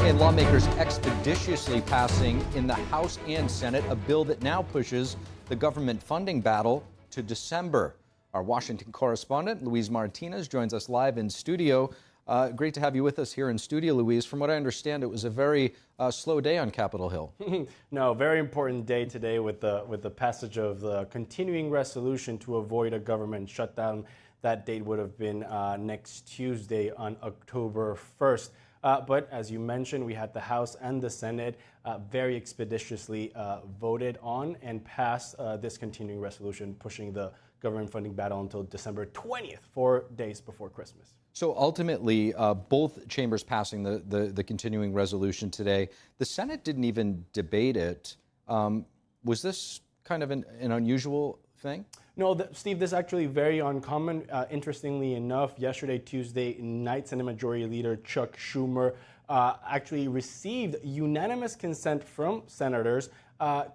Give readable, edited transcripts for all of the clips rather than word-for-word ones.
And lawmakers expeditiously passing in the House and Senate a bill that now pushes the government funding battle to December. Our Washington correspondent, Luis Martinez, joins us live in studio. Great to have you with us here in studio, Luis. From what I understand, it was a very slow day on Capitol Hill. No, very important day today with the passage of the continuing resolution to avoid a government shutdown. That date would have been next Tuesday on October 1st. But as you mentioned, we had the House and the Senate very expeditiously voted on and passed this continuing resolution, pushing the government funding battle until December 20th, 4 days before Christmas. So ultimately, both chambers passing the continuing resolution today. The Senate didn't even debate it. Was this kind of an unusual thing? No, Steve, this is actually very uncommon. Interestingly enough, yesterday, Tuesday night, Senate Majority Leader Chuck Schumer actually received unanimous consent from senators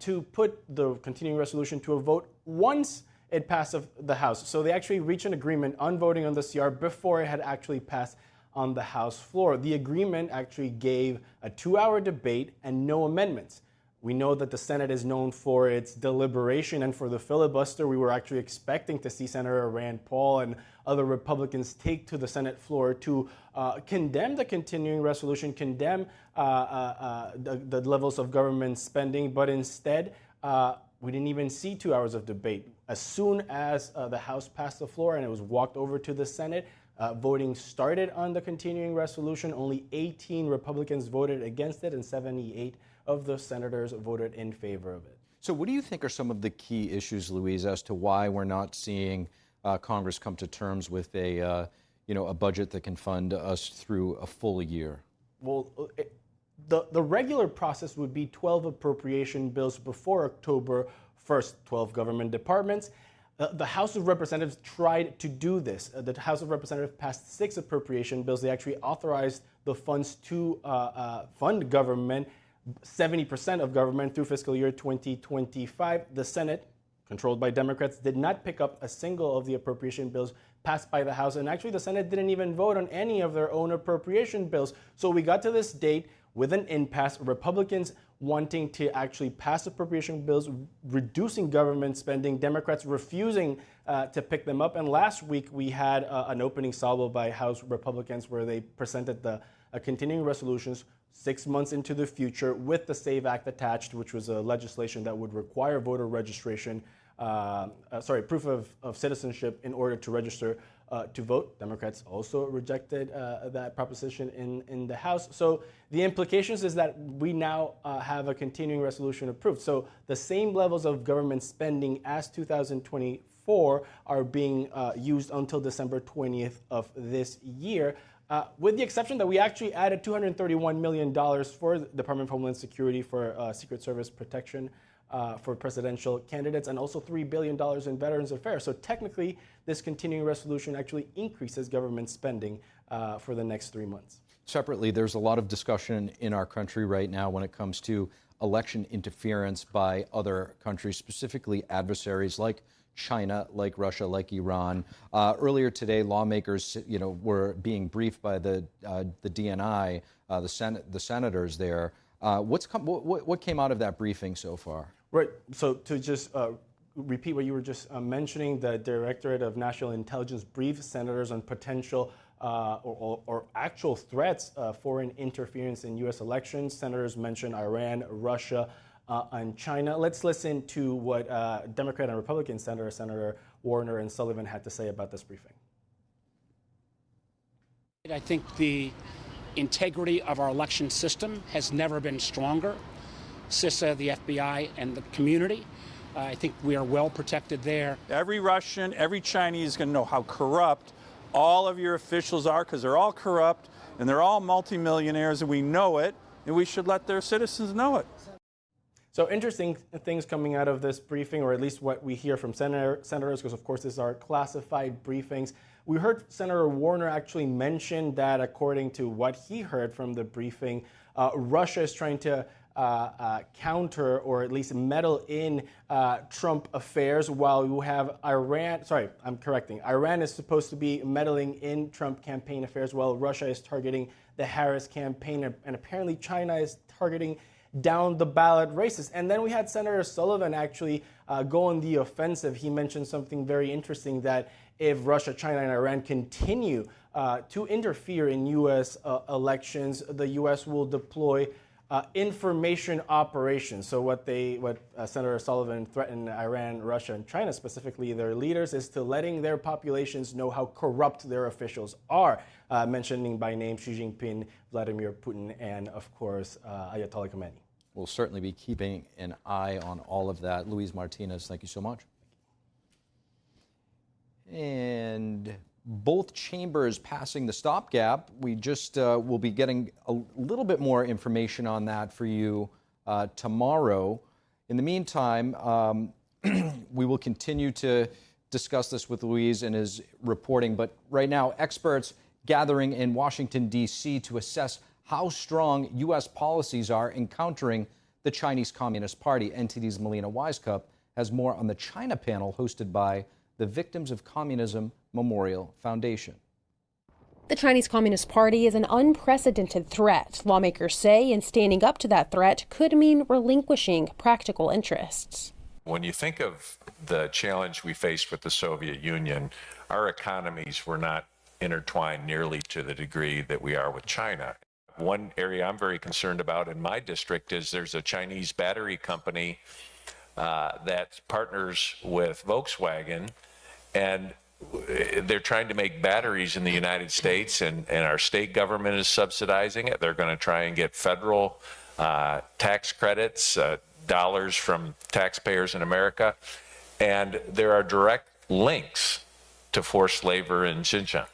to put the continuing resolution to a vote once it passed the House. So they actually reached an agreement on voting on the CR before it had actually passed on the House floor. The agreement actually gave a 2-hour debate and no amendments. We know that the Senate is known for its deliberation and for the filibuster. We were actually expecting to see Senator Rand Paul and other Republicans take to the Senate floor to condemn the continuing resolution, condemn the levels of government spending, but instead, we didn't even see 2 hours of debate. As soon as the House passed the floor and it was walked over to the Senate, voting started on the continuing resolution. Only 18 Republicans voted against it and 78 of the senators voted in favor of it. So what do you think are some of the key issues, Louise, as to why we're not seeing Congress come to terms with a budget that can fund us through a full year? Well, the regular process would be 12 appropriation bills before October 1st, 12 government departments. The House of Representatives tried to do this. The House of Representatives passed 6 appropriation bills. They actually authorized the funds to fund government, 70% of government through fiscal year 2025. The Senate, controlled by Democrats, did not pick up a single of the appropriation bills passed by the House. And actually, the Senate didn't even vote on any of their own appropriation bills. So we got to this date with an impasse, Republicans wanting to actually pass appropriation bills, reducing government spending, Democrats refusing to pick them up. And last week, we had an opening salvo by House Republicans where they presented the continuing resolutions 6 months into the future with the SAVE Act attached, which was a legislation that would require voter registration, proof of citizenship in order to register to vote. Democrats also rejected that proposition in the House. So the implications is that we now have a continuing resolution approved. So the same levels of government spending as 2024 are being used until December 20th of this year. With the exception that we actually added $231 million for the Department of Homeland Security for Secret Service protection for presidential candidates, and also $3 billion in Veterans Affairs. So technically, this continuing resolution actually increases government spending for the next 3 months. Separately, there's a lot of discussion in our country right now when it comes to election interference by other countries, specifically adversaries like China, like Russia, like Iran. Earlier today, lawmakers, were being briefed by the DNI, the senators there. What came out of that briefing so far? Right. So to just repeat what you were just mentioning, the Directorate of National Intelligence briefed senators on potential or actual threats, foreign interference in U.S. elections. Senators mentioned Iran, Russia, and China. Let's listen to what Democrat and Republican Senator Warner and Sullivan had to say about this briefing. I think the integrity of our election system has never been stronger. CISA, the FBI, and the community, I think we are well protected there. Every Russian, every Chinese is going to know how corrupt all of your officials are, because they're all corrupt and they're all multimillionaires, and we know it, and we should let their citizens know it. So interesting things coming out of this briefing, or at least what we hear from senators, because of course these are classified briefings. We heard Senator Warner actually mention that according to what he heard from the briefing, Russia is trying to counter or at least meddle in Trump affairs, while you have Iran. Sorry, I'm correcting. Iran is supposed to be meddling in Trump campaign affairs, while Russia is targeting the Harris campaign, and apparently China is targeting down the ballot races. And then we had Senator Sullivan actually go on the offensive. He mentioned something very interesting, that if Russia, China, and Iran continue to interfere in U.S. Elections, the U.S. will deploy information operations. So what Senator Sullivan threatened Iran, Russia, and China, specifically their leaders, is to letting their populations know how corrupt their officials are, mentioning by name Xi Jinping, Vladimir Putin, and of course, Ayatollah Khamenei. We'll certainly be keeping an eye on all of that. Luis Martinez, thank you so much. And both chambers passing the stopgap. We just will be getting a little bit more information on that for you tomorrow. In the meantime, we will continue to discuss this with Luis in his reporting. But right now, experts gathering in Washington, D.C. to assess how strong U.S. policies are in countering the Chinese Communist Party. NTD's Melina Wisecup has more on the China panel hosted by the Victims of Communism Memorial Foundation. The Chinese Communist Party is an unprecedented threat, lawmakers say, and standing up to that threat could mean relinquishing practical interests. When you think of the challenge we faced with the Soviet Union, our economies were not intertwined nearly to the degree that we are with China. One area I'm very concerned about in my district is there's a Chinese battery company that partners with Volkswagen, and they're trying to make batteries in the United States, and our state government is subsidizing it. They're going to try and get federal tax credits, dollars from taxpayers in America, and there are direct links to forced labor in Xinjiang.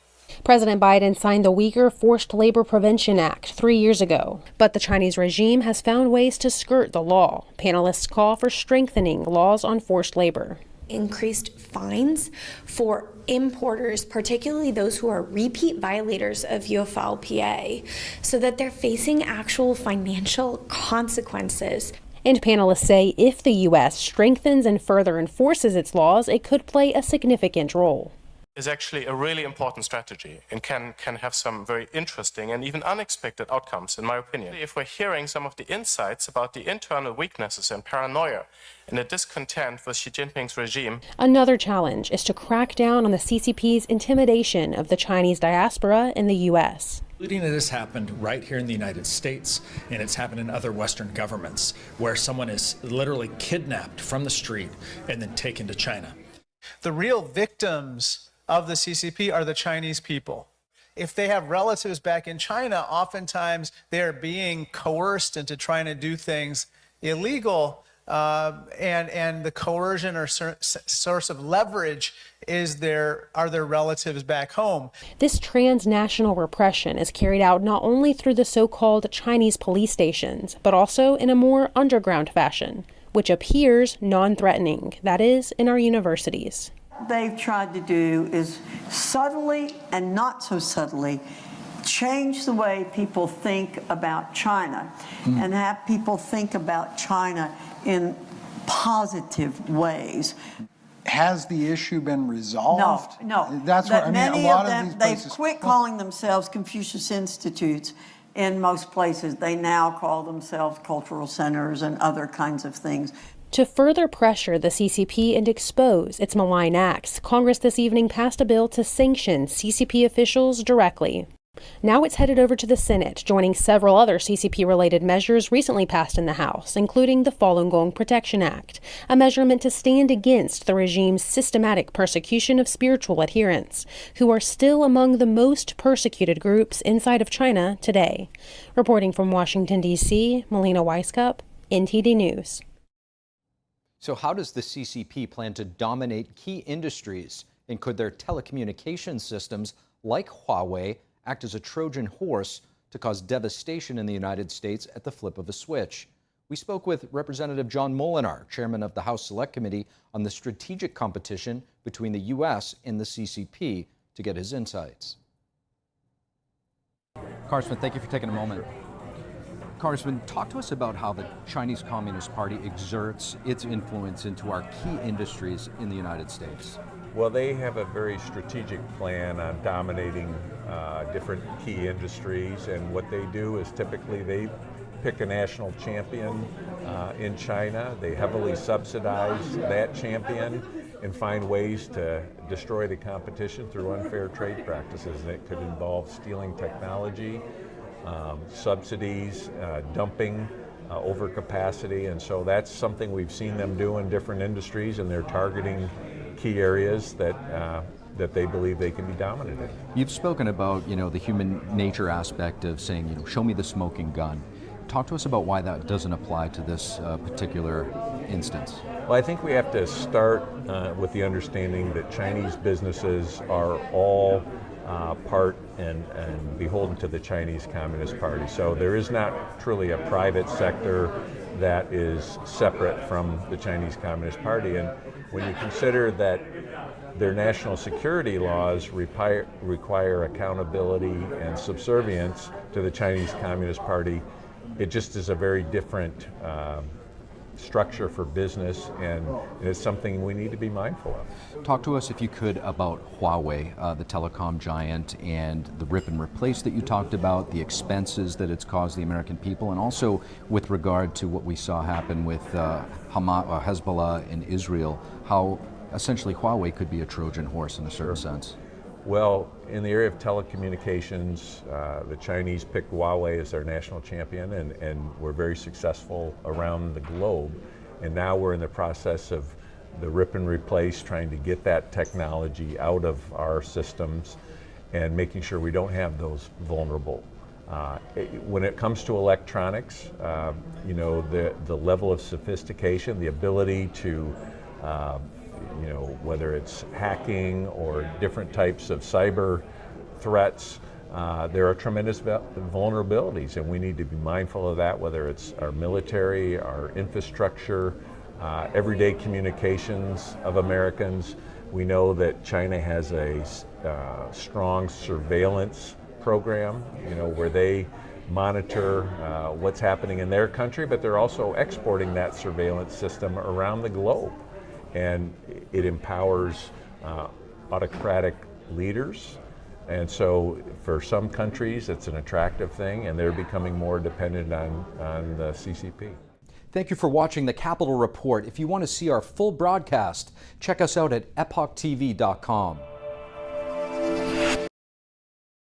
President Biden signed the Uyghur Forced Labor Prevention Act 3 years ago, but the Chinese regime has found ways to skirt the law. Panelists call for strengthening laws on forced labor. Increased fines for importers, particularly those who are repeat violators of UFLPA, so that they're facing actual financial consequences. And panelists say if the U.S. strengthens and further enforces its laws, it could play a significant role. Is actually a really important strategy and can have some very interesting and even unexpected outcomes, in my opinion. If we're hearing some of the insights about the internal weaknesses and paranoia and the discontent with Xi Jinping's regime. Another challenge is to crack down on the CCP's intimidation of the Chinese diaspora in the U.S. It has happened right here in the United States, and it's happened in other Western governments, where someone is literally kidnapped from the street and then taken to China. The real victims of the CCP are the Chinese people. If they have relatives back in China, oftentimes they're being coerced into trying to do things illegal, and the coercion or source of leverage are their relatives back home. This transnational repression is carried out not only through the so-called Chinese police stations, but also in a more underground fashion, which appears non-threatening, that is, in our universities. They've tried to do is subtly and not so subtly change the way people think about China and have people think about China in positive ways. Has the issue been resolved? No. That's what I mean. Many A lot of them, these places, they've quit calling themselves Confucius Institutes in most places. They now call themselves cultural centers and other kinds of things. To further pressure the CCP and expose its malign acts, Congress this evening passed a bill to sanction CCP officials directly. Now it's headed over to the Senate, joining several other CCP-related measures recently passed in the House, including the Falun Gong Protection Act, a measure meant to stand against the regime's systematic persecution of spiritual adherents, who are still among the most persecuted groups inside of China today. Reporting from Washington, D.C., Melina Wisecup, NTD News. So how does the CCP plan to dominate key industries? And could their telecommunications systems, like Huawei, act as a Trojan horse to cause devastation in the United States at the flip of a switch? We spoke with Representative John Moolenaar, chairman of the House Select Committee on the strategic competition between the U.S. and the CCP, to get his insights. Congressman, thank you for taking a moment. Congressman, talk to us about how the Chinese Communist Party exerts its influence into our key industries in the United States. Well, they have a very strategic plan on dominating different key industries, and what they do is typically they pick a national champion in China. They heavily subsidize that champion and find ways to destroy the competition through unfair trade practices. That could involve stealing technology, subsidies, dumping, overcapacity, and so that's something we've seen them do in different industries, and they're targeting key areas that they believe they can be dominant in. You've spoken about, the human nature aspect of saying, show me the smoking gun. Talk to us about why that doesn't apply to this particular instance. Well, I think we have to start with the understanding that Chinese businesses are all part and beholden to the Chinese Communist Party. So there is not truly a private sector that is separate from the Chinese Communist Party. And when you consider that their national security laws require accountability and subservience to the Chinese Communist Party, it just is a very different structure for business, and it's something we need to be mindful of. Talk to us, if you could, about Huawei, the telecom giant, and the rip and replace that you talked about, the expenses that it's caused the American people, and also with regard to what we saw happen with Hezbollah in Israel, how essentially Huawei could be a Trojan horse in a certain sense. Well, in the area of telecommunications, the Chinese picked Huawei as their national champion, and we're very successful around the globe. And now we're in the process of the rip and replace, trying to get that technology out of our systems and making sure we don't have those vulnerable. When it comes to electronics, the level of sophistication, the ability to whether it's hacking or different types of cyber threats, there are tremendous vulnerabilities, and we need to be mindful of that, whether it's our military, our infrastructure, everyday communications of Americans. We know that China has a strong surveillance program, where they monitor what's happening in their country, but they're also exporting that surveillance system around the globe. And it empowers autocratic leaders. And so for some countries, it's an attractive thing, and they're becoming more dependent on the CCP. Thank you for watching the Capitol Report. If you want to see our full broadcast, check us out at epochtv.com.